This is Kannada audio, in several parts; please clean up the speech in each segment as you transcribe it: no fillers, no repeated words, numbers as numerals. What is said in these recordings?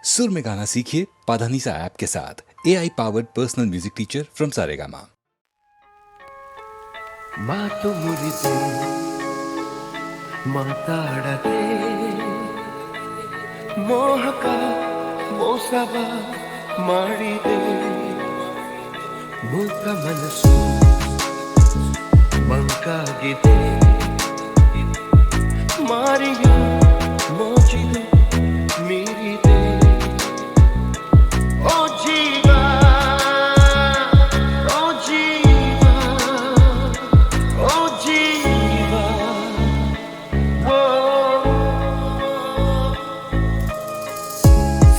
सुर में गाना सीखिए पाधानीसा ऐप के साथ। AI powered personal music teacher from Saregama. ಮಾತು ಮುರಿದು ಮಾತಾಡದೆ ಮೋಹಕ ಮೋಸವ ಮಾಡಿದೆ ಮೂಕ ಮನಸ್ಸು ಮಂಕಾಗಿದೆ ಮಾರಿಯ ಮೋಜಿದು ಮೀರಿದೆ ಓ ಜೀವ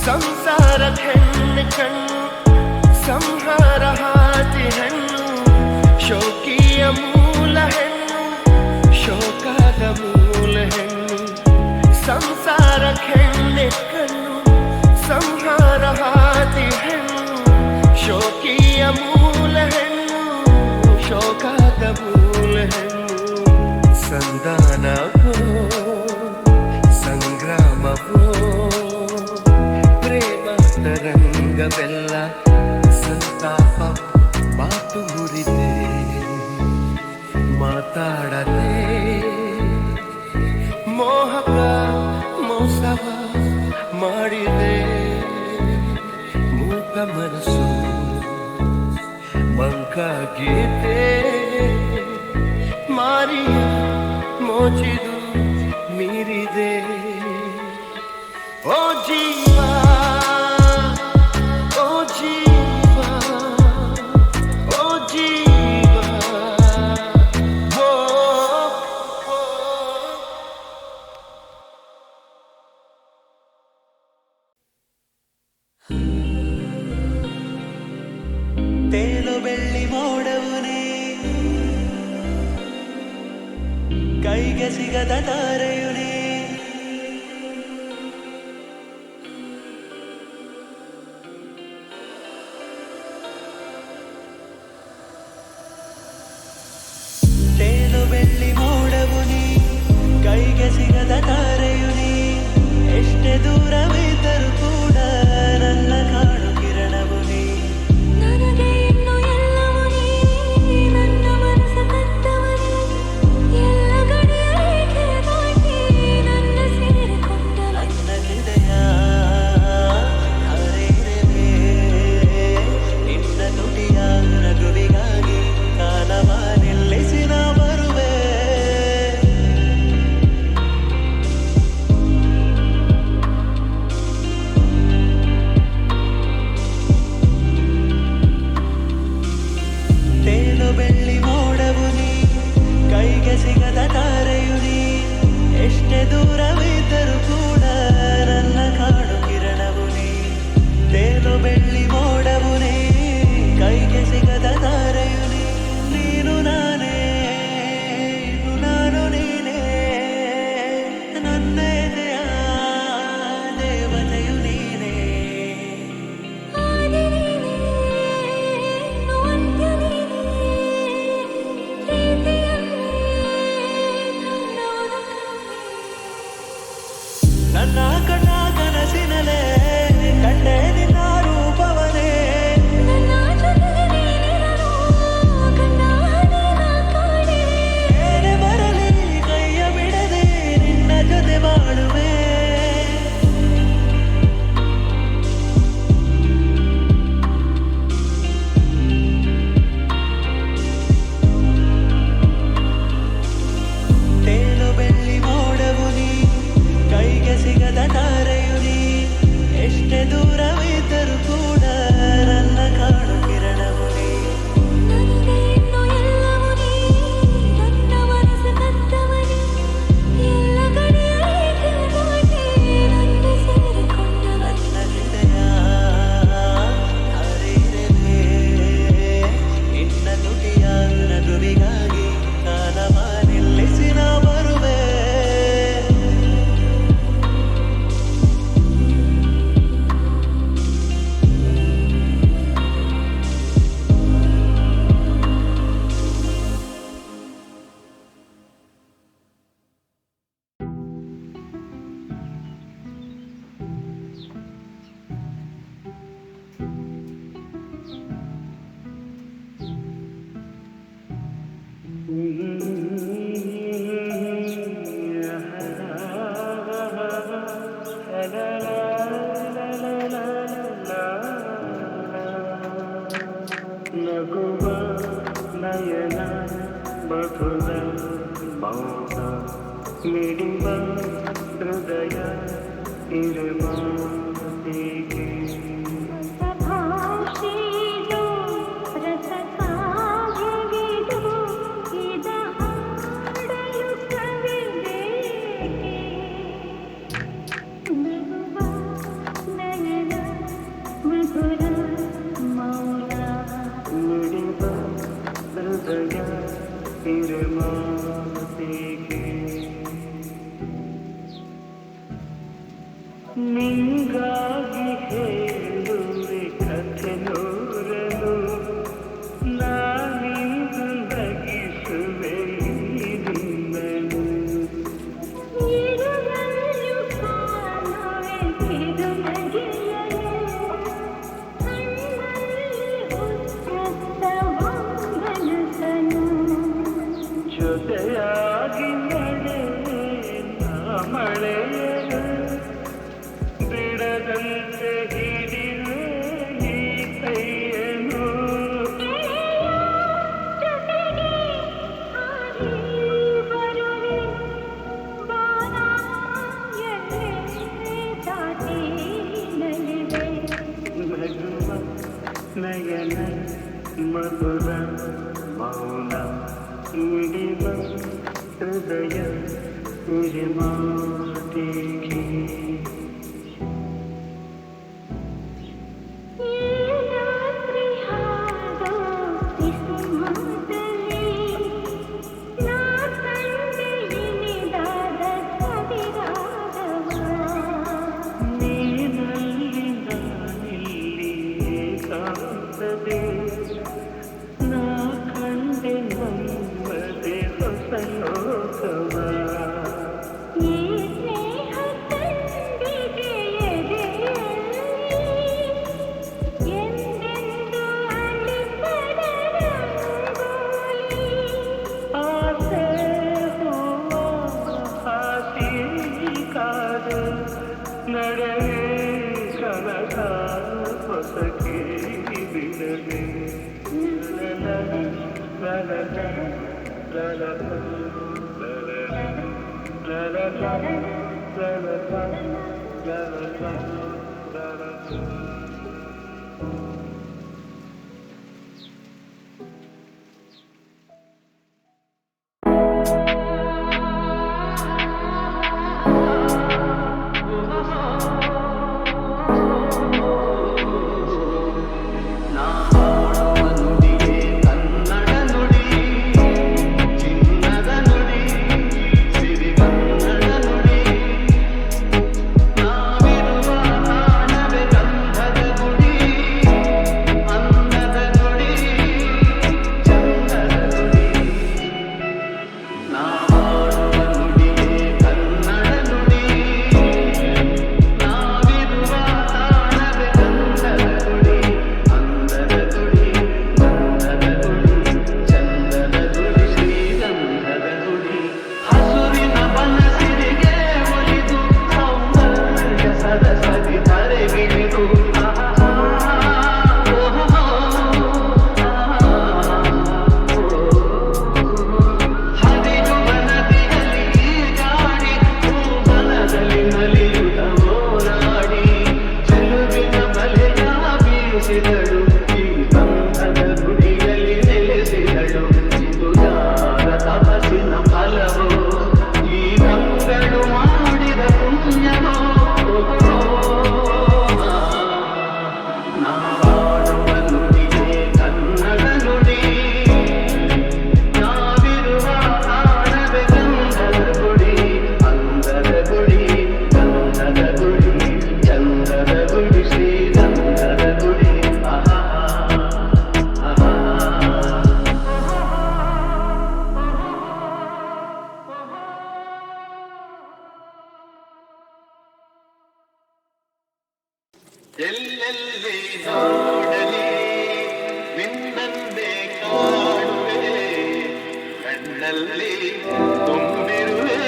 ಸಂಸಾರದ ಹೆಣ್ಣು ಕಣ್ಣು ಸಂಹಾರ ಹಾದಿ ಹೆಣ್ಣು ಶೋಕಿಯ ಮೂಲ ಹೆಣ್ಣು ಶೋಕದ ಮೂಲ ಹೆಣ್ಣು ಸಂಸಾರ ಹೆಣ್ಣು ಕಣ್ಣು ಸಂಹಾರ ಹಾದಿ ಹೆಣ್ಣು ಶೋಕಿಯ ಮೂಲ ಹೆಣ್ಣು ಶೋಕದ ಮೂಲ ಹೆಣ್ಣು ಸಂಧಾನವೋ ಸಂಗ್ರಾಮವೋ ತರಂಗವೆಲ್ಲ ಸಂತಾಪ ಮಾತು ಮುರಿದೆ ಮಾತಾಡದೆ ಮೋಹಕ ಮೋಸವ ಮಾಡಿದೆ ಮೂಕ ಮನಸ್ಸು ಮಂಕಾಗಿದೆ ಮಾರಿಯ ಮೋಚಿದು ಮೀರಿದೆ ಓ ಜೀವ ತೇಲು ಬೆಳ್ಳಿ ಮೋಡವುನೇ ಕೈಗೆ ಸಿಗದ ತಾರೆಯುನೇ ತೇಲು ಬೆಳ್ಳಿ ಮೋಡವುನೇ ಕೈಗೆ ಸಿಗದ ತಾರೆಯುನೇ ಎಷ್ಟೇ ದೂರವಿದ್ದರೂ ಕೂಡ ನನ್ನ ಕಾಣು ಕಿರಣವು ನೀ ಮಿಡಿವ ಹೃದಯ ಇರುವ ಹೀಗೆ ಸಭಾಷಿದು ರಸಸಾಗಿದು ಇದ ಹಾಡಲು ಕವಿಬೇಕೆ ನಗುವ ನಯನ ಮಧುರ ಮೌನ ಮಿಡಿವ ಹೃದಯ ಇರುವ ಹೀಗೆ ನಿಂಗಾಗಿ ಹೇಳುವೆ ಕಥೆ ನೂರನು ನಾನಿಂದು ನಗಿಸುವೆ ನಿನ್ನನು ಇರುವಲ್ಲು ಕಾಣುವೆ ಕಿರುನಗೆಯನು ಕಣ್ಣಲ್ಲಿ ಉತ್ಕೃಷ್ಟವಾಂಗನಸನು ಜೊತೆಯಾಗಿ ನಡೆವೆ ನಾ ಮಳೆಯನು ಬಿಡದಂತೆ ಹಿಡಿವೆ ಈ ಕೈಯನು ಜೊತೆಗೆ ಹಾರಿ ಬರುವೆ ಬಾನ ಎಲ್ಲೆ ದಾಟಿ ನಲಿವೆ ನಗುವ ನಯನ ಮಧುರ ಮೌನ ಮಿಡಿವ ಹೃದಯ ಮಾಟಿಗೆ ಈ ರಾತ್ರಿ ಹಾಡೋ ಕಿಸುಮಾತಲಿ ನಾ ಕಂಡೆ ಇನಿದಾದ ಸವಿರಾಗವ ನೀನಲ್ಲಿ ನಾನಿಲ್ಲಿ ಏಕಾಂತದೆ ನಾ ಕಂಡೆ ನಮ್ಮದೆ ಹೊಸ ಲೋಕವ ಈ ಸ್ನೇಹ ತಂಡಿಗೆ ಎದೆಯಲ್ಲಿ ಎಂದೆಂದು ಅಳಿಸದ ರಂಗೋಲಿ ಆಸೆ ಹೂವ ಹಾಸಿ ಕಾದೆ ನಡೆವೆ ಕನಸ ಹೊಸಕಿ ಬಿಡದೆ ಕನ್ನಡ ನುಡಿ ಚಿನ್ನದ ನುಡಿ ಸಿರಿಗನ್ನಡ ನುಡಿ ನಾವಿರುವ ತಾಣವೇ ಗಂಧದ ಗುಡಿ ಅಂದದ ನುಡಿ ಚಂದದ ನುಡಿ ನಾವಾಡುವ ನುಡಿಯೇ ಕನ್ನಡ ನುಡಿ ನಾವಿರುವ ತಾಣವೇ ಗಂಧದ ಗುಡಿ ಅಂದದ ಗುಡಿ ಗಂಧದ ಗುಡಿ ಚಂದದ ಗುಡಿ ಶ್ರೀಗಂಧದ ಗುಡಿ ಹಸುರಿನ ಬನಸಿರಿಗೆ ಒಲಿದು ಸೌಂದರ್ಯ ಸರಸದಿ ಧರೆಗಿಳಿದು ಹರಿಯುವ ನದಿಯಲ್ಲಿ ಈಜಾಡಿ ಭೂಮನದಲ್ಲಿ ನಲಿಯುತ್ತ ಹೋರಾಡಿ ಚೆಲುವಿನ ಬಲೆಯ ಬೀಸಿದಳು ಈ ಗಂಧದ ಗುಡಿಯಲ್ಲಿ ನೆಲೆಸಿದಳು ಇದು ಯಾರ ತಪಸ್ಸಿನ ಫಲವೋ ಈ ಗಂಗಳು ಮಾಡಿದ ಪುಣ್ಯವೋ ನಾವಾಡುವ ನುಡಿಯೇ ಕನ್ನಡ ನುಡಿ ನಾವಿರುವ ತಾಣವೇ ಗಂಧದ ಗುಡಿ ಅಂದದ ಗುಡಿ ಗಂಧದ ಗುಡಿ ಚಂದದ ಗುಡಿ ಶ್ರೀಗಂಧದ ಗುಡಿ ಆಹಾ ಆಹಾ ಎಲ್ಲೆಲ್ಲಿ ನೋಡಲಿ ನಿನ್ನನ್ನೇ ಕಾಣುವೆ ಕಣ್ಣಲ್ಲಿ ತುಂಬಿರುವೆ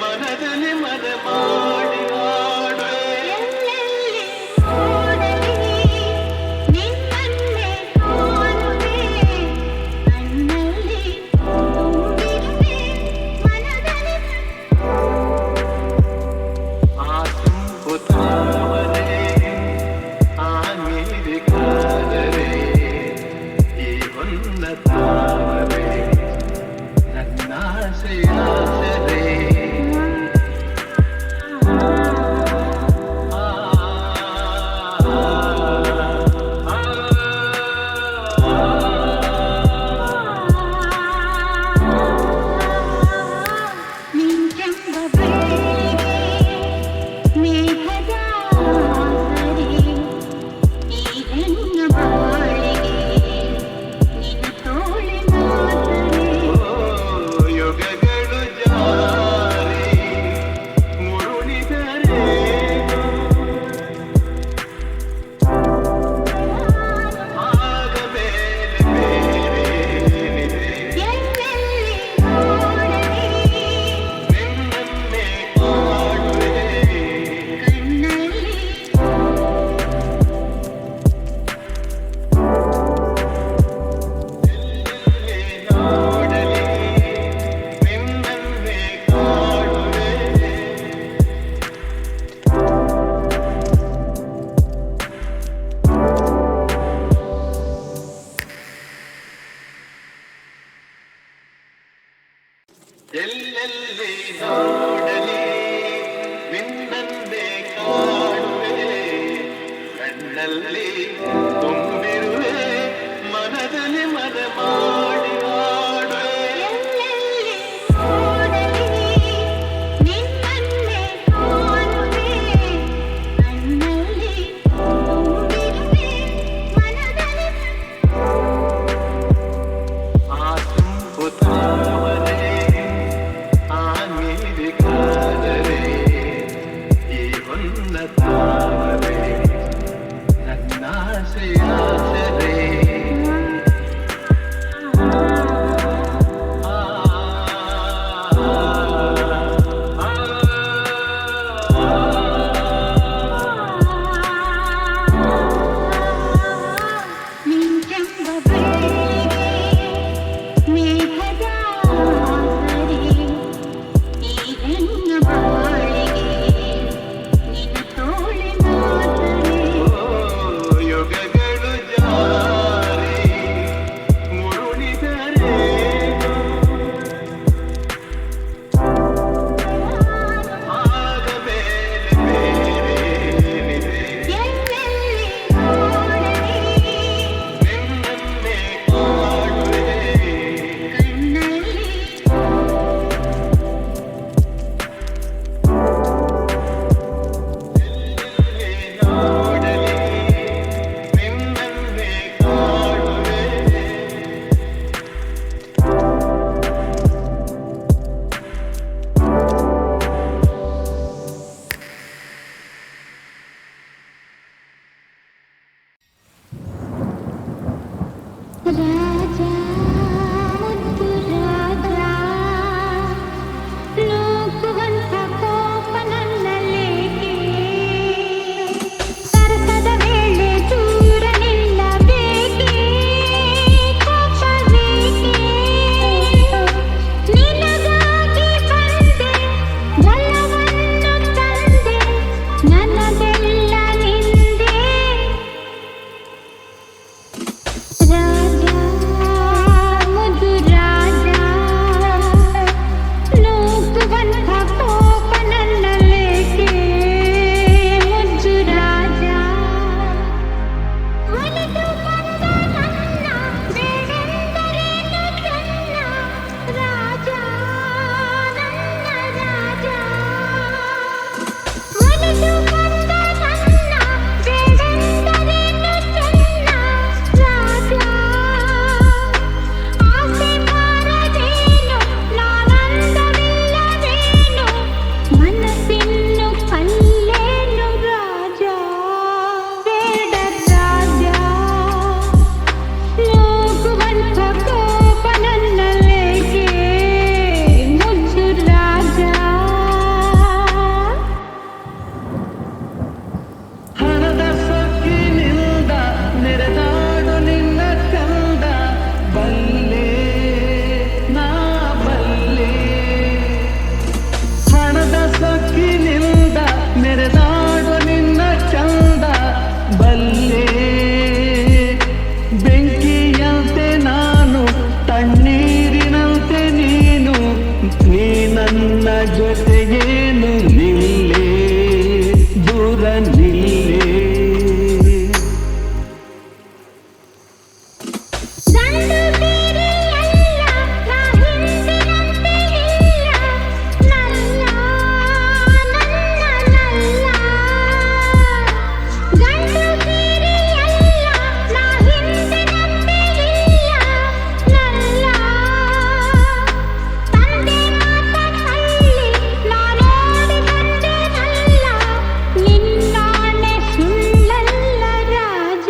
ಮನದಲ್ಲಿ ಮನ ಮಾಡಿ ಆಡುವೆ ಎಲ್ಲೆಲ್ಲಿ ನೋಡಲಿ ನಿನ್ನನ್ನೇ ಕಾಣುವೆ ಕಣ್ಣಲ್ಲಿ ತುಂಬಿರುವೆ ಮನದಲ್ಲಿ ಕಣ್ಣಲ್ಲಿ ತುಂಬಿರುವೆ ಮನದಲ್ಲಿ ಮನ ಮಾಡಿ ಹಾಡುವೆ ಎಲ್ಲೆಲ್ಲಿ ನೋಡಲಿ ನಿನ್ನನ್ನೇ ಕಾಣುವೆ ಕಣ್ಣಲ್ಲಿ ತುಂಬಿರುವೆ ಮನದಲ್ಲಿ ಆ ತುಂಬು ತಾವರೆ ಆ ನೀರಿ ಕಾದರೆ ಈ ಹೊನ್ನ ತಾವರೆ ನನ್ನಾಸೆಯಾಸರೆ ನಿಂತೆಂಬ ಬೆಳ್ಳಿಗೆ ಮೇಘದ ಸರಿ ಈ ಹೆಣ್ಣ ಬಾಳಿಗೆ ನಿನ್ನ ತೋಳಿನ ಸರಿ ಯುಗಗಳು ಜಾರಿ ಮುರುಳಿದರೆ ಆಗ ಮೇಲೆ ಬೇರೇನಿದೆ ಎಲ್ಲೆಲ್ಲಿ ನೋಡಲಿ ನಿನ್ನನ್ನೇ ಕಾಣುವೆ ಕಣ್ಣಲ್ಲಿ ನೋಡಲಿ ನಿನ್ನನ್ನೇ ಕಾಣುವೆ ರಾಜ ಮುದ್ದು ರಾಜ ನೂಕುವಂತ ಕೋಪ ನನ್ನಲ್ಲೇಕೆ ಸರಸದ ವೇಳೆ ದೂರ ನಿಲ್ಲಬೇಕೆ ಕೋಪವೇಕೆ ನಿನಗಾಗಿ ಬಂದೆ ಬಲವನ್ನು ತಂದೆ ನನ್ನದೆಲ್ಲ ನಿಂದೆ ರಾಜ ಮುದ್ದು ರಾಜ ನೂಕುವಂತ ಕೋಪ ನನ್ನಲ್ಲೇಕೆ ಮುದ್ದು ರಾಜ ಒಲಿದು ಬಂದ ನನ್ನ ಬೇಡೆಂದರೇನು ಚೆನ್ನ ರಾಜ ನನ್ನ ರಾಜ ಒಲಿದು ಬಂದ ನನ್ನ ಬೇಡೆಂದರೇನು ಚೆನ್ನ ರಾಜ ಆಸೆ ಬಾರದೇನು ನಾನಂದವಿಲ್ಲವೇನು ಮನಸ್ಸಿನ್ನು ಕಲ್ಲೇನು ರಾಜ ಬೇಡ ರಾಜ ನೂಕುವಂತ ಕೋಪ ನನ್ನಲ್ಲೇಕೆ ಮುದ್ದು ರಾಜ ಹಣದ ಸೊಕ್ಕಿನಿಂದ ನೆರೆದಾಡು ನಿನ್ನ ಕಂದ ಬಲ್ಲೆ ನಾ ಬಲ್ಲೆ ಹಣದ ಸೊಕ್ಕಿನಿಂದ ನೆರೆದಾಡು ನಿನ್ನ ಚಂದ ಬಲ್ಲೆ ಬೆಂಕಿಯಂತೆ ನಾನು ತಣ್ಣೀರಿನಂತೆ ನೀನು ನೀ ನನ್ನ ಜೊತೆಗೇನು ನಿಲ್ಲೇ ದೂರ ನಿಲ್ಲೇ ಗಂಡು ಬೇರೆಯಲ್ಲ ನಾ ಹಿಂದಿನಂತೆ ಇಲ್ಲ ನಲ್ಲ ನನ್ನ ನಲ್ಲ ಗಂಡು ಬೇರೆಯಲ್ಲ ನಾ ಹಿಂದಿನಂತೆ ಇಲ್ಲ ನಲ್ಲ ತಂದೆ ಮಾತ ತಳ್ಳಿ ನಾ ನೋಡಿ ಬಂದೆನಲ್ಲ ನಿನ್ನಾಣೆ ಸುಳ್ಳಲ್ಲ ರಾಜ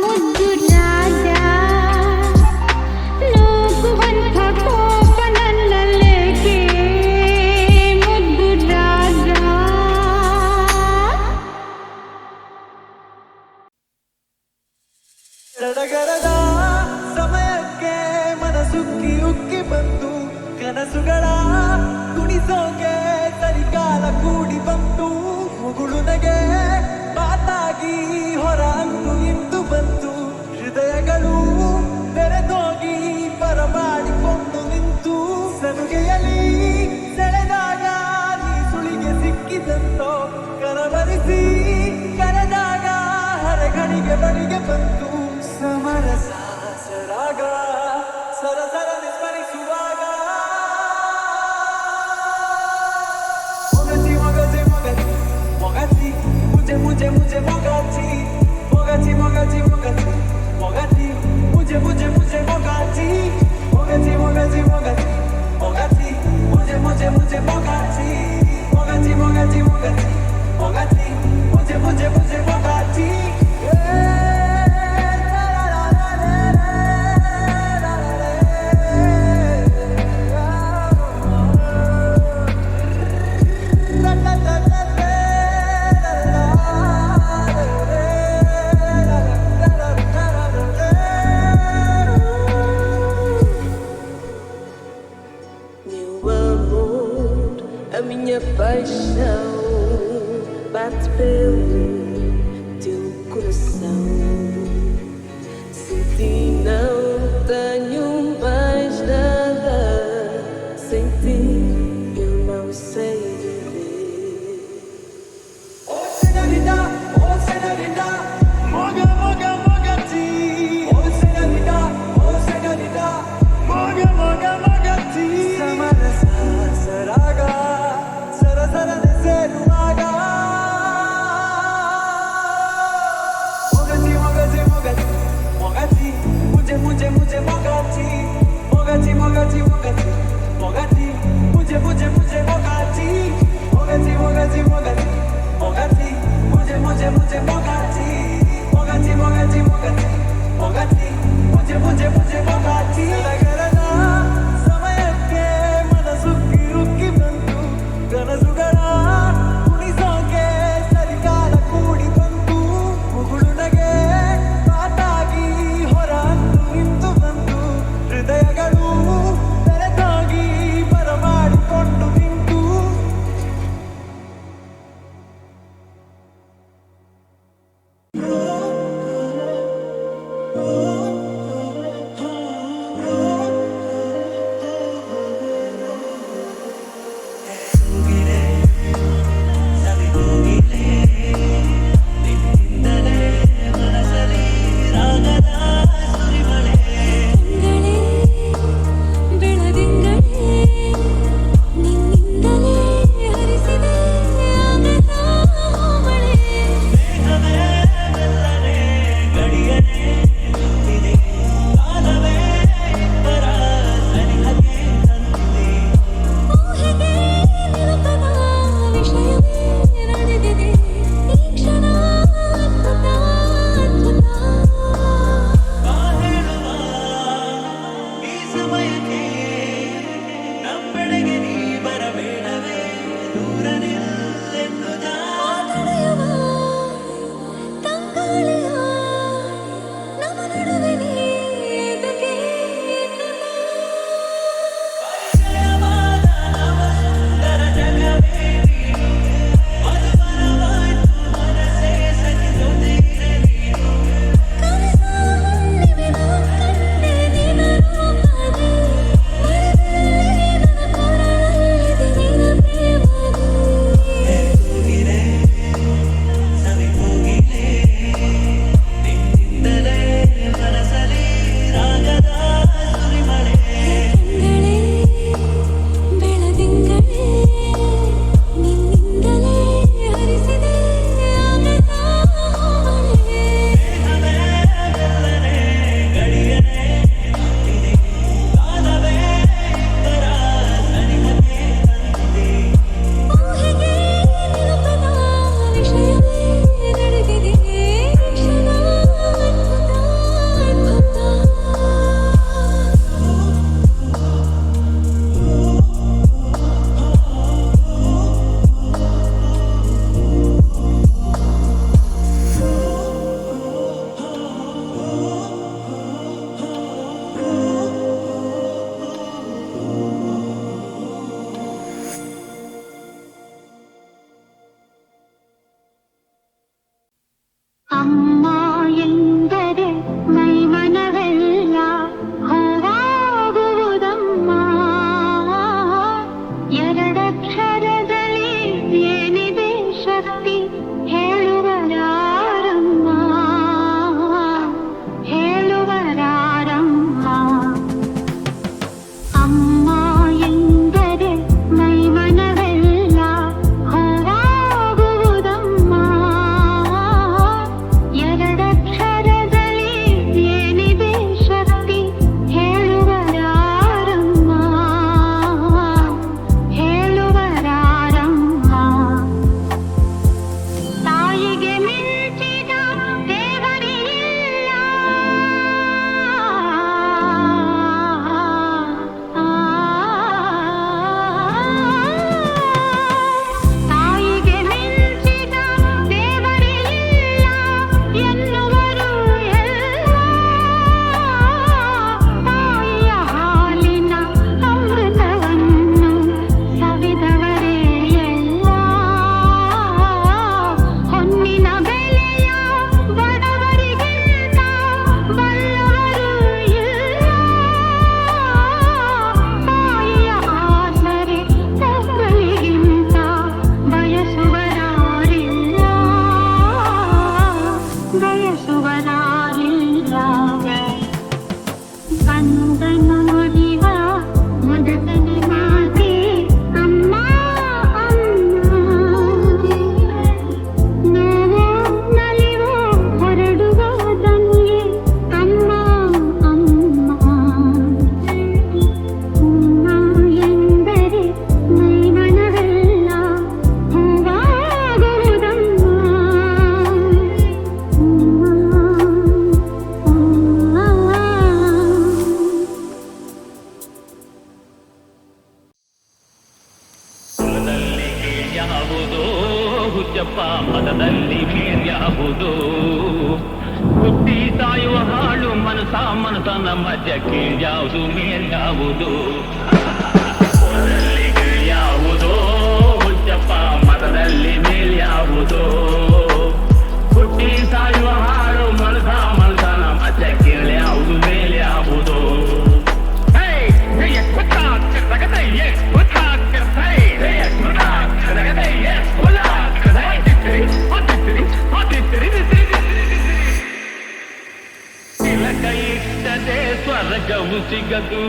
ಮುದ್ದು ರಾಜ ನೂಕುವಂತ ಕೋಪ ನನ್ನಲ್ಲೇಕೆ ಮುದ್ದು ರಾಜ ಸಡಗರದ ಸಮಯಕ್ಕೆ ಮನಸುಕ್ಕಿ ಉಕ್ಕಿ ಬಂತು ಕನಸುಗಳ ಕುಣಿಸೋಕೆ ಸರಿಕಾಲ ಕೂಡಿ ಬಂತು ಮುಗುಳು ನಗೆ ಮಾತಾಗಿ ಹೊರ ಅಂದು ಇಂದು ಬಂತು ಹೃದಯಗಳು ಬೆರೆತೋಗಿ ಬರಮಾಡಿಕೊಂಡು ನಿಂತು ಸನುಗೆಯಲಿ ಸೆಳೆದಾಗ ನೀ ಸುಳಿಗೆ ಸಿಕ್ಕಿದಂತೋ ಕರವರಿಸಿ ಕರೆದಾಗ ರಾಗ ಸರ ಸರ ಸ್ಮರಿಸುವಾಗ ಮೊಗಚಿ ಮೊಗಚಿ ಮೊಗಚಿ ಮೊಗಚಿ ಮುಜೆ ಮುಜೆ ಮುಜೆ ಮೊಗಚಿ ಮೊಗಚಿ ಮೊಗಚಿ ಮೊಗಚಿ ಮೊಗಚಿ ಮುಜೆ ಮುಜೆ ಮುಜೆ ಮೊಗಚಿ ಮೊಗಚಿ ಮೊಗಚಿ ಮೊಗಚಿ ಮೊಗಚಿ ಮುಜೆ ಮುಜೆ ಮುಜೆ ಮೊಗಚಿ ಮೊಗಚಿ ಮೊಗಚಿ ಮೊಗಚಿ ಮೊಗಚಿ ಮುಜೆ ಮುಜೆ ಮುಜೆ ಮೊಗಚಿ A minha paixão bate pelo teu coração. Sem ti não tenho mais nada. Sem ti eu não sei viver. Oh senorita, moga moga mogati. Oh senorita, moga moga mogati. Samarasa saraga. मुझे मुझे मुझे मोगाची मोगाची मोगाची मोगाची मोगाची मुझे मुझे मुझे मोगाची मोगाची मोगाची मोगाची मोगाची मुझे मुझे मुझे मोगाची मोगाची मोगाची मोगाची मोगाची मुझे मुझे मुझे मोगाची लगरना ಸಮಯಕ್ಕೆ ಮನಸುಕ್ಕಿ ಉಕ್ಕಿ ಬಂತು ಕನಸುಗಳ ಕುಣಿಸೋಕೆ ಸರಿಕಾಲ ಕೂಡಿ ಬಂತು ಮುಗುಳು ನಗೆ ಮಾತಾಗಿ ಹೊರ ನಿಂತು ಬಂತು ಹೃದಯಗಳು ಬೆರೆತಾಗಿ ಬರಮಾಡಿಕೊಂಡು ನಿಂತು ಅಮ್ಮ ಎಂದರೆ ಮೈಮನವೆಲ್ಲ ಹೂವಾಗುವುದಮ್ಮ. ಎರಡಕ್ಷರದಲ್ಲಿ ಏನಿದೆ ಶಕ್ತಿ ಹೇಳುವರಾರಮ್ಮ, ಹೇಳುವರಾರಮ್ಮ. ಯಾವುದು ಹುಟ್ಟಿ ಸಾಯುವ ಹಾಳು ಮನಸ್ಸನ ಮಧ್ಯಕ್ಕೆ ಯಾವುದು ಮೇಲ್ಯಾವುದು ಯಾವುದೋ ಹುಚ್ಚಪ್ಪ ಮತದಲ್ಲಿ ಮೇಲ್ಯಾವುದೋ ಹುಟ್ಟಿ ಸಾಯುವ ಹಾಳು ಮನಸ್ಸನ ಮಧ್ಯಕ್ಕೆ ಯಾವುದು ಮೇಲ್ಯಾವುದೋ ಇಟ್ಟದೆ ಸ್ವರ್ಗವು ಸಿಗದು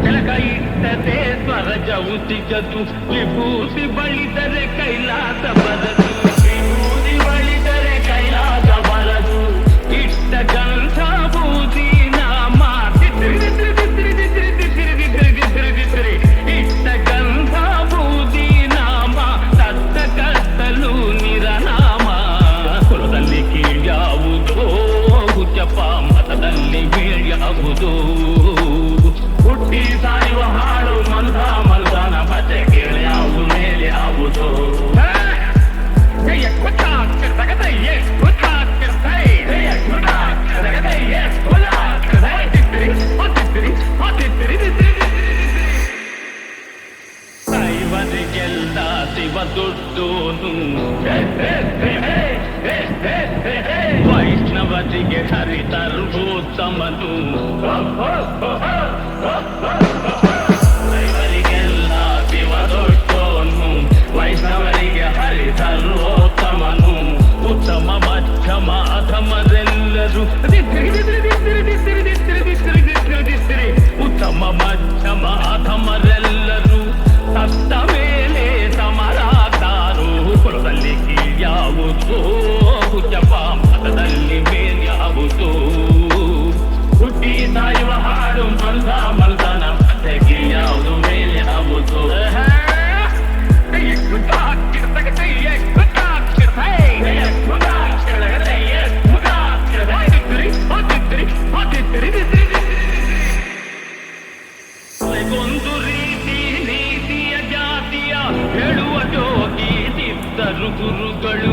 ಕೆಳಕ ಇಟ್ಟದೆ ಸ್ವರ್ಗವು ಸಿಗದು ವಿಭೂತಿ ಬಳಿದರೆ ಕೈಲಾಸ ಬರದು ವಿಭೂತಿ ಬಳಿದರೆ ಕೈಲಾಸ ಬರದು ಇಟ್ಟ ಗಂಧ ಬೂದಿ ನಾಮ ಇಟ್ಟ ಗಂಧ ಬೂದಿ ನಾಮ ಸತ್ತ ಕತ್ತಲು ನಿರನಾಮ ಕುಲದಲ್ಲಿ ಕೀಳ್ಯಾವುದೋ ಹುಚ್ಚಪ್ಪ ಮತದಲ್ಲಿ ಬೀಳ್ಯಾವುದೋ ಹುಟ್ಟಿ ಸಾಯುವ ಹಾಳು ಮಲ್ಸನ ಮತ್ತೆ ಕೇಳ್ಯಾವುದು ಮೇಲ್ಯಾವುದೋ ಇವರಿಗೆಲ್ಲ ಶಿವ ದುಡ್ಡೋನು ವೈಷ್ಣವರಿಗೆ ಹರಿತರ್ವೋತ್ತಮನು ಇವರಿಗೆಲ್ಲ ಶಿವ ದುಡ್ಡೋನು ವೈಷ್ಣವರಿಗೆ ಹರಿತರ್ವೋತ್ತಮನು ಉತ್ತಮ ಮಧ್ಯಮ ಅಧಮರೆಲ್ಲರೂ ಉತ್ತಮ ಮಧ್ಯಮ ಅಧಮರೆಲ್ಲರೂ ಸತ್ತ ಮೇಲೆ ಸಮರಾದಾರು ಕುಲದಲ್ಲಿ ಕೀಳ್ಯಾವುದೋ ಹುಚ್ಚಪ್ಪ ಮತದಲ್ಲಿ ಮೇಲ್ಯಾವುದೋ ಹುಟ್ಟಿ ಸಾಯುವ ಹಾಡು ಮಲ್ಸನ ಮತ್ತೆ ಕೀಳ್ಯಾವುದು ಮೇಲ್ಯಾವುದೋ ಒಂದು ರೀತಿ ನೀತಿಯ ಜಾತಿಯ ಹೇಳುವ ಜೋಗಿ ಸಿದ್ಧರು ಗುರುಗಳು